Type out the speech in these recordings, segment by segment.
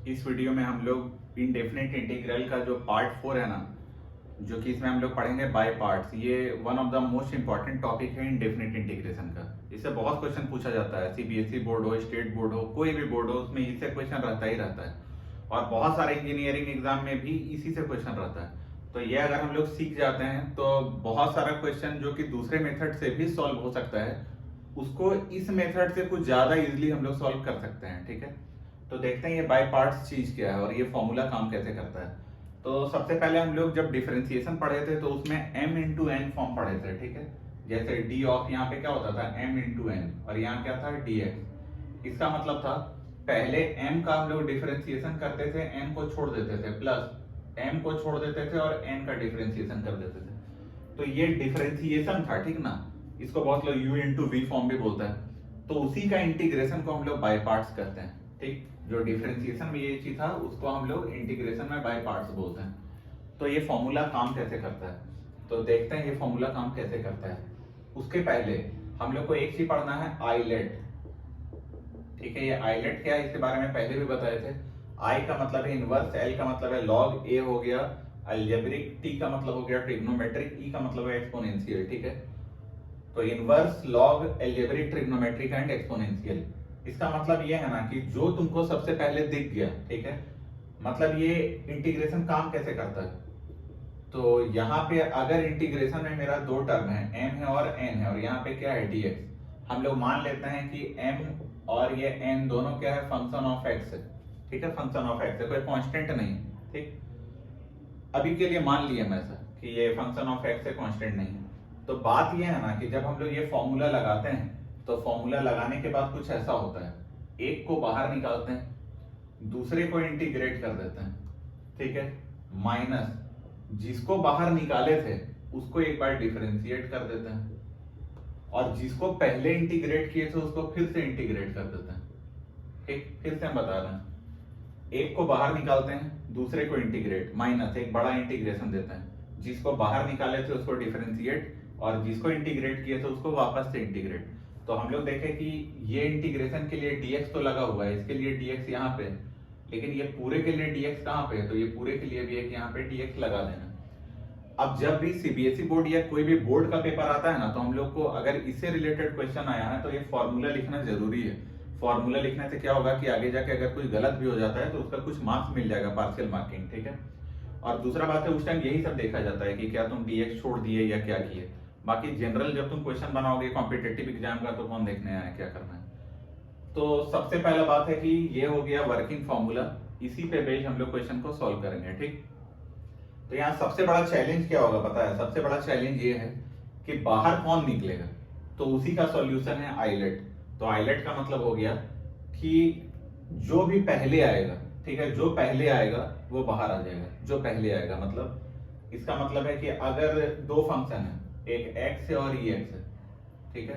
इस वीडियो में हम लोग इनडेफिनेट इंटीग्रल का जो पार्ट 4 है ना, जो कि इसमें हम लोग पढ़ेंगे बाय पार्ट्स। ये one of the most important topic है इनडेफिनेट इंटीग्रेशन का। इससे बहुत क्वेश्चन पूछा जाता है, सीबीएसई बोर्ड हो, स्टेट बोर्ड हो, कोई भी बोर्ड हो, उसमें इससे क्वेश्चन रहता ही रहता है। और बहुत सारे इंजीनियरिंग एग्जाम में भी इसी से क्वेश्चन रहता है। तो ये अगर हम लोग सीख जाते हैं तो बहुत सारा क्वेश्चन जो कि दूसरे मेथड से भी सॉल्व हो सकता है, उसको इस मेथड से कुछ ज्यादा इजिली हम लोग सॉल्व कर सकते हैं। ठीक है, तो देखते हैं ये बाय पार्ट्स चीज क्या है और ये फॉर्मूला काम कैसे करता है। तो सबसे पहले हम लोग जब डिफरेंशिएशन पढ़े थे तो उसमें m इंटू एन फॉर्म पढ़े थे। ठीक है, जैसे डी ऑफ यहाँ पे क्या होता था m इंटू एन, और यहाँ क्या था dx। इसका मतलब था पहले m का हम लोग डिफरेंशिएशन करते थे, n को छोड़ देते थे, प्लस m को छोड़ देते थे और n का डिफरेंशिएशन कर देते थे। तो ये डिफरेंशिएशन था, ठीक ना। इसको बहुत लोग u इंटू वी फॉर्म भी बोलता है। तो उसी का इंटीग्रेशन को हम लोग बाय पार्ट्स करते हैं। ठीक, जो डिफरेंशिएशन में ये चीज था उसको हम लोग इंटीग्रेशन में बाय पार्ट्स बोलते हैं। तो ये फॉर्मूला काम कैसे करता है, तो देखते हैं ये फॉर्मूला काम कैसे करता है। उसके पहले हम लोग को एक चीज पढ़ना है, आइलेट। ठीक है, ये आइलेट क्या है इसके बारे में पहले भी बताए थे। आई का मतलब है इनवर्स, एल का मतलब है लॉग, ए हो गया अलजेब्रिक, टी का मतलब हो गया ट्रिग्नोमेट्रिक, ई का मतलब है एक्सपोनेंशियल। ठीक है, तो inverse, log, algebraic, trigonometric and exponential. इसका मतलब ये है ना कि जो तुमको सबसे पहले दिख गया, ठीक है, मतलब ये इंटीग्रेशन काम कैसे करता है। तो यहाँ पे अगर इंटीग्रेशन में मेरा दो टर्म है, m है और n है, और यहाँ पे क्या है dx। हम लोग मान लेते हैं कि m और ये n दोनों क्या है, फंक्शन ऑफ x है। ठीक है, फंक्शन ऑफ x है, कोई कांस्टेंट नहीं है। ठीक, अभी के लिए मान लिया मैं ऐसा कि ये फंक्शन ऑफ x है, कांस्टेंट नहीं है। तो बात ये है ना कि जब हम लोग ये फॉर्मूला लगाते हैं तो फॉर्मूला लगाने के बाद कुछ ऐसा होता है, एक को बाहर निकालते हैं, दूसरे को इंटीग्रेट कर देते हैं। ठीक है, माइनस जिसको बाहर निकाले थे उसको एक बार डिफरेंशिएट कर देते हैं, और जिसको पहले इंटीग्रेट किए थे उसको फिर से इंटीग्रेट कर देते हैं। ठीक, फिर से हम बता रहे हैं, एक को बाहर निकालते हैं, दूसरे को इंटीग्रेट, माइनस एक बड़ा इंटीग्रेशन देते हैं, जिसको बाहर निकाले थे उसको डिफरेंशिएट, और जिसको इंटीग्रेट किए थे उसको वापस से इंटीग्रेट। तो हम लोग देखें कि ये इंटीग्रेशन के लिए dx तो लगा हुआ है, इसके लिए dx यहाँ पे, लेकिन ये पूरे के लिए dx कहाँ पे है, तो ये पूरे के लिए भी एक यहाँ पे dx लगा देना। अब जब भी सीबीएसई बोर्ड या कोई भी बोर्ड का पेपर आता है ना, तो हम लोग को अगर इससे रिलेटेड क्वेश्चन आया है तो ये फॉर्मूला लिखना जरूरी है। फॉर्मूला लिखने से क्या होगा कि आगे जाके अगर कोई गलत भी हो जाता है तो उसका कुछ मार्क्स मिल जाएगा, पार्शियल मार्किंग। ठीक है, और दूसरा बात है उस टाइम यही सब देखा जाता है कि क्या तुम dx छोड़ दिए या क्या किए। बाकी जनरल जब तुम क्वेश्चन बनाओगे कॉम्पिटेटिव एग्जाम का तो कौन देखने आया क्या करना है। तो सबसे पहला बात है कि ये हो गया वर्किंग फॉर्मूला, इसी पे बेस्ड हम लोग क्वेश्चन को सॉल्व करेंगे। ठीक, तो यहाँ सबसे बड़ा चैलेंज क्या होगा पता है, सबसे बड़ा चैलेंज ये है कि बाहर कौन निकलेगा, तो उसी का सॉल्यूशन है आइलेट। तो आइलेट का मतलब हो गया कि जो भी पहले आएगा, ठीक है, जो पहले आएगा वो बाहर आ जाएगा, जो पहले आएगा। मतलब इसका मतलब है कि अगर दो फंक्शन है, एक x है और ex है, ठीक है,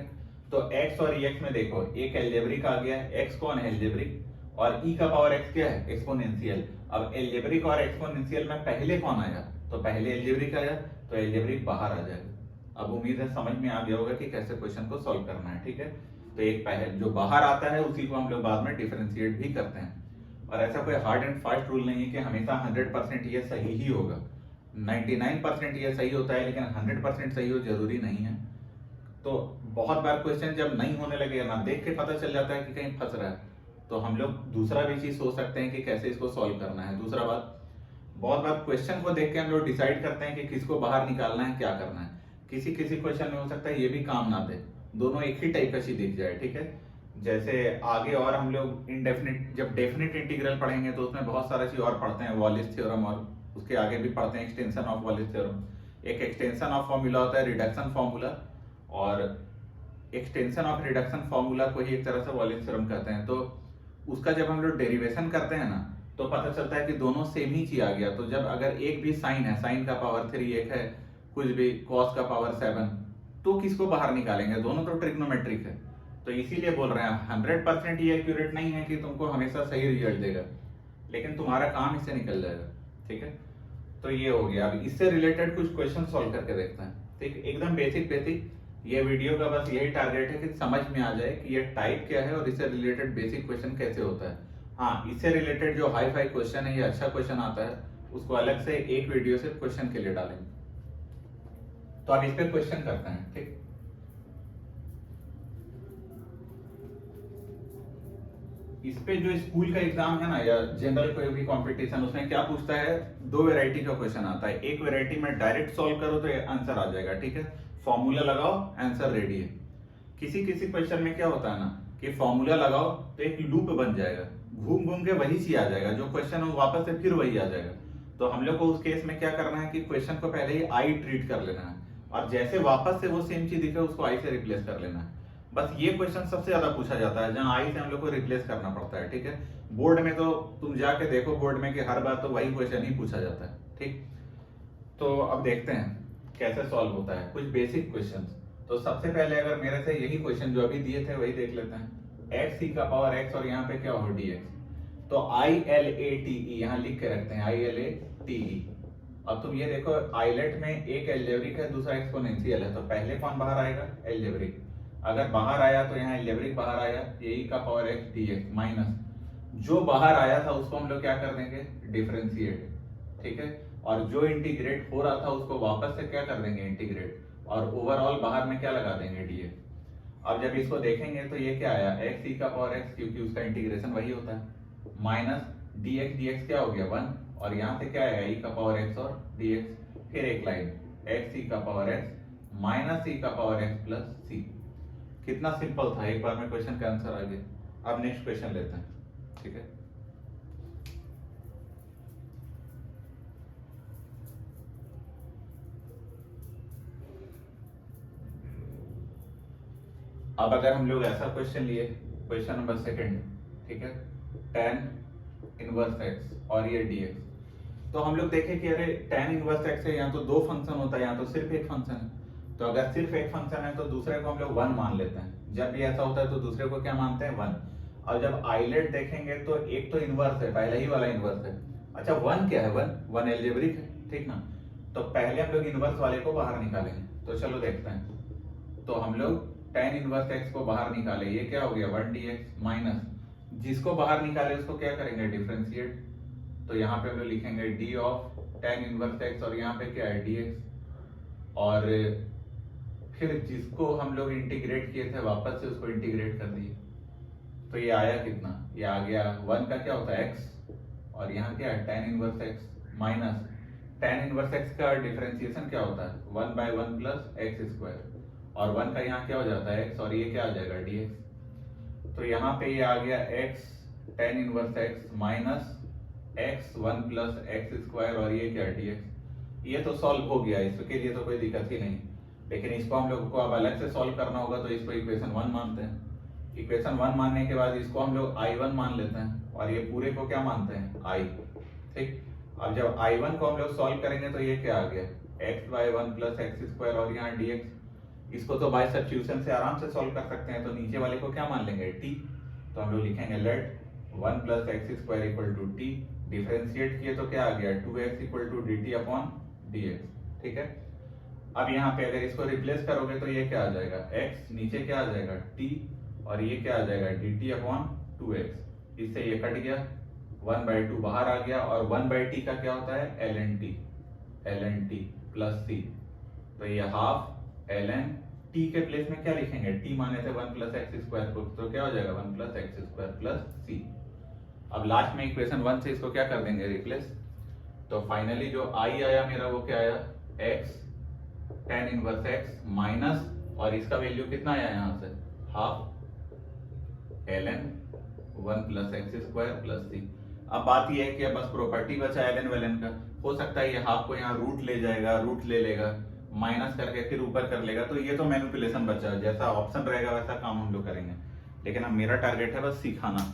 तो x और ex में देखो एक एल्जेब्रिक आ गया है, x कौन है एल्जेब्रिक, और e का पावर x क्या है एक्सपोनेंशियल। अब एल्जेब्रिक और एक्सपोनेंशियल में पहले कौन आया, तो पहले एल्जेब्रिक आया, तो एल्जेब्रिक बाहर आ जाएगा। अब उम्मीद है समझ में आ गया होगा कि कैसे क्वेश्चन को सॉल्व करना है। ठीक है, तो एक पहले जो बाहर आता है उसी को हम लोग बाद में डिफरेंशिएट भी करते हैं। और ऐसा कोई हार्ड एंड फास्ट रूल नहीं है कि हमेशा 100% ये सही ही होगा। 99% ये सही होता है, लेकिन 100% सही हो जरूरी नहीं है। तो बहुत बार क्वेश्चन जब नहीं होने लगे ना, देख के पता चल जाता है कि कहीं फंस रहा है, तो हम लोग दूसरा भी चीज सोच सकते हैं कि कैसे इसको सॉल्व करना है। दूसरा बात, बहुत बार क्वेश्चन को देख के हम लोग डिसाइड करते हैं कि किसको बाहर निकालना है, क्या करना है। किसी किसी क्वेश्चन में हो सकता है ये भी काम ना दे, दोनों एक ही टाइप का चीज दिख जाए। ठीक है, जैसे आगे और हम लोग इनडेफिनिट जब डेफिनेट इंटीग्रल पढ़ेंगे तो उसमें बहुत सारा चीज और पढ़ते हैं, वॉलिस थ्योरम, और उसके आगे भी पढ़ते हैं एक्सटेंशन ऑफ वॉलिस थ्योरम। एक एक्सटेंशन ऑफ फॉर्मूला होता है रिडक्शन फॉर्मूला, और एक्सटेंशन ऑफ रिडक्शन फॉर्मूला को ही एक तरह से वॉलिस थ्योरम कहते हैं। तो उसका जब हम लोग डेरिवेशन करते हैं ना तो पता चलता है कि दोनों सेम ही चीज आ गया। तो जब अगर एक भी साइन है, साइन का पावर 3, एक है कुछ भी कॉस का पावर 7, तो किसको बाहर निकालेंगे, दोनों तो ट्रिग्नोमेट्रिक है। तो इसीलिए बोल रहे हैं 100% ये एक्यूरेट नहीं है कि तुमको हमेशा सही रिजल्ट देगा, लेकिन तुम्हारा काम इससे निकल जाएगा। ठीक है, तो ये हो गया। अब इससे रिलेटेड कुछ क्वेश्चन सॉल्व करके देखते हैं। ठीक, एकदम बेसिक बेसिक। ये वीडियो का बस यही टारगेट है कि समझ में आ जाए कि ये टाइप क्या है और इससे रिलेटेड बेसिक क्वेश्चन कैसे होता है। हाँ, इससे रिलेटेड जो हाई फाई क्वेश्चन है, ये अच्छा क्वेश्चन आता है, उसको अलग से एक वीडियो से क्वेश्चन के लिए डालेंगे। तो अब इस पे क्वेश्चन करते हैं, ठीक। इस पे जो स्कूल का एग्जाम है ना, या जनरल कोई भी कंपटीशन, उसमें क्या पूछता है, दो वैरायटी का क्वेश्चन आता है। एक वैरायटी में डायरेक्ट सॉल्व करो तो आंसर आ जाएगा, ठीक है, फॉर्मूला लगाओ, आंसर रेडी है। किसी किसी क्वेश्चन में क्या होता है ना, कि फॉर्मूला लगाओ तो एक लूप बन जाएगा, घूम घूम के वही चीज आ जाएगा, जो क्वेश्चन हो वापस से फिर वही आ जाएगा। तो हम लोग को उस केस में क्या करना है कि क्वेश्चन को पहले ही आई ट्रीट कर लेना है, और जैसे वापस से वो सेम चीज दिखे उसको आई से रिप्लेस कर लेना है। बस ये क्वेश्चन सबसे ज्यादा पूछा जाता है, जहां आई से हम लोग को रिप्लेस करना पड़ता है, ठीक है। बोर्ड में तो तुम जाके देखो, बोर्ड में कि हर बार तो वही क्वेश्चन ही पूछा जाता है, ठीक। तो अब देखते हैं कैसे सॉल्व होता है, कुछ बेसिक क्वेश्चंस। तो सबसे पहले अगर मेरे से यही क्वेश्चन जो अभी दिए थे वही देख लेते हैं। एक्स ई का पावर एक्स और यहाँ पे क्या हो डी एक्स। तो I L A T E यहाँ लिख के रखते हैं, I L A T E. अब तुम ये देखो, आइलेट में एक एल्जेब्रिक है, दूसरा एक्सपोनेंशियल है, तो पहले कौन बाहर आएगा, एल्जेब्रिक। अगर बाहर आया तो यहाँ एल्जेब्रिक बाहर आया, ए का power x D x minus जो बाहर आया था उसको हम लोग क्या कर देंगे, डिफरेंशिएट, ठीक है। और जो इंटीग्रेट हो रहा था उसको वापस से क्या कर देंगे, इंटीग्रेट, और ओवरऑल बाहर में क्या लगा देंगे, डीएक्स। अब जब इसको देखेंगे तो ये क्या आया, एक्स ई का पावर एक्स, क्योंकि उसका इंटीग्रेशन वही होता है, माइनस डीएक्स, डीएक्स क्या हो गया 1, और यहाँ से क्या आएगा, ई का पावर एक्स और डीएक्स। फिर एक लाइन, एक्स ई का पावर एक्स माइनस ई का पावर एक्स प्लस सी। कितना सिंपल था, एक बार में क्वेश्चन का आंसर आ गया। अब नेक्स्ट क्वेश्चन लेते हैं, ठीक है। अब अगर हम लोग ऐसा क्वेश्चन लिए, क्वेश्चन नंबर सेकंड, ठीक है, tan इनवर्स x और ये dx। तो हम लोग देखें कि अरे tan इनवर्स x है, यहाँ तो दो फंक्शन होता है, यहाँ तो सिर्फ एक फंक्शन है। तो अगर सिर्फ एक फंक्शन है तो दूसरे को हम लोग 1 मान लेते हैं। जब भी ऐसा होता है तो दूसरे को क्या मानते हैं, 1। और जब आइलेट देखेंगे तो एक तो इनवर्स है, पहले ही वाला इनवर्स है। अच्छा 1 क्या है, 1 एल्जेब्रिक है, ठीक ना। तो पहले हम लोग इनवर्स वाले को बाहर निकालेंगे, तो चलो देखते हैं। तो हम लोग tan इनवर्स x को बाहर निकाले, ये क्या हो गया 1 dx माइनस, जिसको बाहर निकाले उसको क्या करेंगे, डिफरेंशिएट। तो यहाँ पे हम लोग लिखेंगे d of tan inverse x, और यहाँ पे क्या है dx, और फिर जिसको हम लोग इंटीग्रेट किए थे वापस से उसको इंटीग्रेट कर दिए। तो ये आया कितना, ये आ गया 1 का क्या होता है x, और यहाँ क्या है tan inverse x minus tan inverse x का डिफरेंशिएशन क्या होता है, 1/1 प्लस एक्स स्क्वायर, और 1 का यहाँ क्या हो जाता है x, और ये क्या आ जाएगा dx। तो यहाँ पे ये आ गया x tan inverse x minus x 1 plus x square, और ये क्या dx। ये तो सॉल्व हो गया, इसके लिए तो कोई दिक्कत ही नहीं। लेकिन इसको हम लोग को अब अलग से सॉल्व करना होगा, तो इसको इक्वेशन 1 मानते हैं। इक्वेशन 1 मानने के बाद इसको हम लोग I1 मान लेते हैं, और ये पूरे को क्या मानते हैं, I, ठीक। अब जब I1 को हम लोग सॉल्व करेंगे तो ये क्या आ गया, x/1 प्लस एक्स स्क्वायर, और यहाँ dx। इसको तो बाय सब्स्टिट्यूशन से आराम से सॉल्व कर सकते हैं, तो नीचे वाले को क्या मान लेंगे, t। तो हम लोग लिखेंगे let 1 plus x square equal to t, differentiate किए तो क्या आ गया 2x equal to dt upon dx, ठीक है। अब यहाँ पे अगर इसको रिप्लेस करोगे तो ये क्या आ जाएगा, x, नीचे क्या आ जाएगा t, और ये क्या आ जाएगा dt अपॉन 2x। इससे ये कट गया, 1/2 बाहर आ गया, और 1/t का क्या होता है, ln t प्लस c। तो ये हाफ ln t के प्लेस में क्या लिखेंगे, t माने थे 1 प्लस एक्स स्क्वायर को, तो क्या हो जाएगा 1 plus x square plus c। अब लास्ट में इक्वेशन 1 से इसको क्या कर देंगे, रिप्लेस। तो फाइनली जो i आया मेरा वो क्या आया, x tan inverse x minus, और इसका वैल्यू कितना आया यहाँ से, half ln 1 plus x square plus c। अब बात ये है कि बस प्रॉपर्टी बचा ln वलन का। हो सकता है ये हाफ को यहाँ रूट ले जाएगा, रूट ले लेगा, माइनस करके फिर ऊपर कर लेगा, तो ये तो मैनिपुलेशन बचा, जैसा ऑप्शन रहेगा वैसा काम हम लोग करेंगे। लेकिन अब मेरा टारगेट है बस सिखाना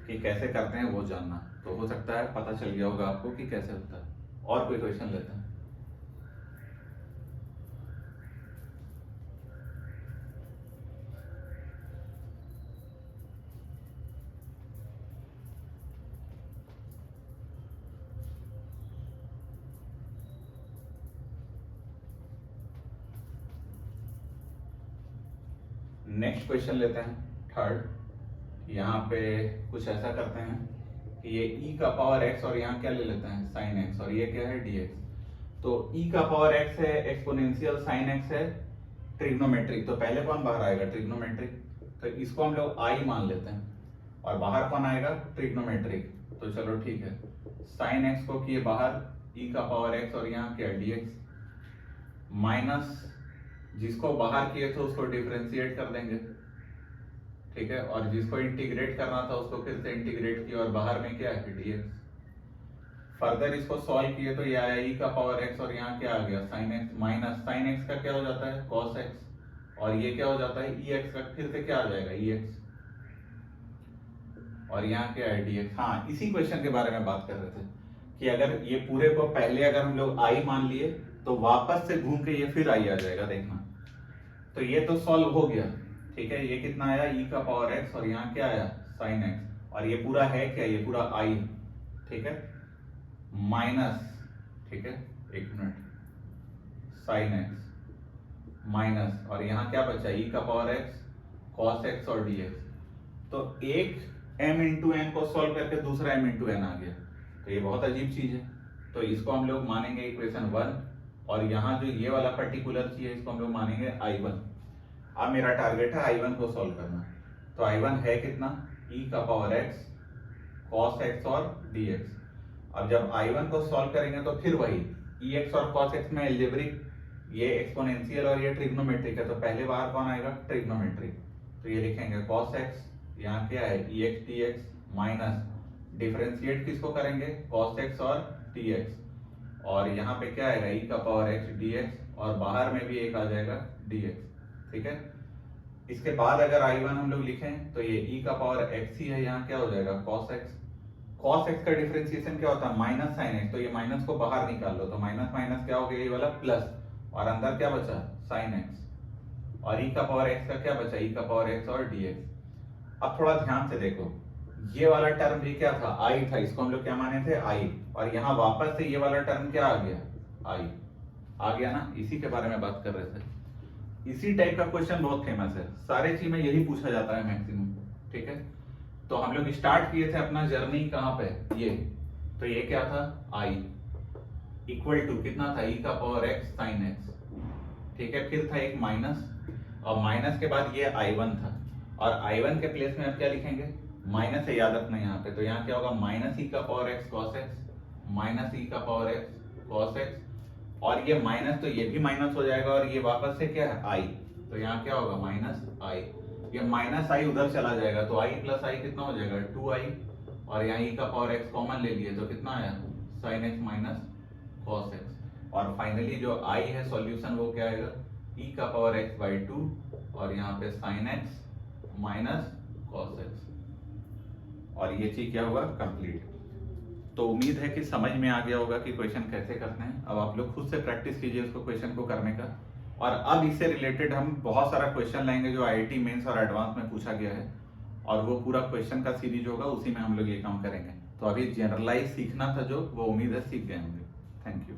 कि कैसे करते हैं वो जानना। तो हो सकता है पता चल गया होगा आपको कि कैसे होता है। और कोई क्वेश्चन लेते हैं। नेक्स्ट क्वेश्चन लेते हैं, थर्ड। यहाँ पे कुछ ऐसा करते हैं कि ये e का पावर x और यहाँ क्या ले लेते हैं sin x, और ये क्या है dx। तो e का पावर x है एक्सपोनेंशियल sin x है ट्रिग्नोमेट्रिक, तो पहले कौन बाहर आएगा? ट्रिग्नोमेट्रिक। तो इसको हम लोग i मान लेते हैं, और बाहर कौन आएगा? ट्रिग्नोमेट्रिक। तो चलो ठीक है, sin x को किए बाहर e का पावर x और यहाँ क्या dx, माइनस जिसको बाहर किए थे उसको डिफरेंशिएट कर देंगे, ठीक है, और जिसको इंटीग्रेट करना था उसको फिर से इंटीग्रेट किया, और बाहर में क्या है? dx। फर्दर इसको सॉल्व किए तो ये आया e का पावर x और यहाँ क्या आ गया? sin x, minus sin x का क्या हो जाता है? cos x, और ये क्या हो जाता है? ex का फिर से क्या आ जाएगा? ex, और यहाँ क्या है? dx। हाँ, इसी क्वेश्चन के बारे में बात कर रहे थे कि अगर ये पूरे को पहले अगर हम लोग i मान लिए तो वापस से घूम के ये फिर i आ जाएगा, देखना। तो ये तो सॉल्व हो गया, ठीक है। ये कितना आया? e का पावर x और यहाँ क्या आया? sin x, और ये पूरा है क्या? ये पूरा i, ठीक है, माइनस, ठीक है, एक मिनट, sin x माइनस, और यहाँ क्या बचा? e का पावर x cos x और dx। तो एक m इंटू n को सॉल्व करके दूसरा m इंटू n आ गया, तो ये बहुत अजीब चीज है। तो इसको हम लोग मानेंगे इक्वेशन 1, और यहाँ जो ये वाला पर्टिकुलर चीज है इसको हम लोग मानेंगे i1। अब मेरा टारगेट है i1 को सॉल्व करना। तो i1 है कितना? e का पावर x cos x और dx। अब जब i1 को सॉल्व करेंगे तो फिर वही ex और cos x में एल्जेब्रिक, ये एक्सपोनेंशियल और ये ट्रिग्नोमेट्रिक है, तो पहले बार कौन आएगा? ट्रिग्नोमेट्रिक। तो ये लिखेंगे cos x, यहाँ क्या है? ex dx, माइनस डिफरेंशिएट किसको करेंगे? cos x और dx, और यहाँ पे क्या आएगा? e का पावर x dx, और बाहर में भी एक आ जाएगा dx, ठीक है। इसके बाद अगर i1 हम लोग लिखें तो ये e का पावर x ही है, यहाँ क्या हो जाएगा? cos x। cos x का डिफरेंशिएशन क्या होता है? माइनस sin x, तो ये माइनस को बाहर निकाल लो, तो माइनस माइनस क्या हो गया? ये वाला प्लस, और अंदर क्या बचा? sin x, और e का पावर x का क्या बचा? e का पावर x और dx। अब थोड़ा ध्यान से देखो, ये वाला टर्म भी क्या था? i था, इसको हम लोग क्या माने थे? i, और यहाँ वापस से ये वाला टर्म क्या आ गया? i आ गया ना, इसी के बारे में बात कर रहे थे। इसी टाइप का क्वेश्चन बहुत फेमस है, सारे चीज में यही पूछा जाता है मैक्सिमम, ठीक है। तो हम लोग स्टार्ट किए थे अपना जर्नी कहाँ पे? ये, तो ये क्या था? i इक्वल टू कितना था? e का पावर x sin x, ठीक है, फिर था एक माइनस, और माइनस के बाद ये i1 था, और i1 के प्लेस में अब क्या लिखेंगे? माइनस है, याद रखना यहाँ पे। तो यहाँ क्या होगा? माइनस e का power x cos x, minus e का पावर x cos x, और ये माइनस तो ये भी माइनस हो जाएगा, और ये वापस से क्या है? i, तो यहाँ क्या होगा? माइनस i, ये माइनस i उधर चला जाएगा, तो i प्लस i कितना हो जाएगा? 2i, और यहाँ e का पावर x कॉमन ले लिए तो कितना आया? sin x minus cos x, और फाइनली जो i है सॉल्यूशन वो क्या आएगा? e का पावर x बाई 2, और यहाँ पे sin x minus cos x, और ये चीज क्या हुआ? कंप्लीट। तो उम्मीद है कि समझ में आ गया होगा कि क्वेश्चन कैसे करते हैं। अब आप लोग खुद से प्रैक्टिस कीजिए उसको, क्वेश्चन को करने का। और अब इससे रिलेटेड हम बहुत सारा क्वेश्चन लाएंगे जो आईआईटी मेंस और एडवांस में पूछा गया है, और वो पूरा क्वेश्चन का सीरीज होगा, उसी में हम लोग ये काम करेंगे। तो अभी जनरलाइज सीखना था जो, वो उम्मीद है सीख गए होंगे। Thank you.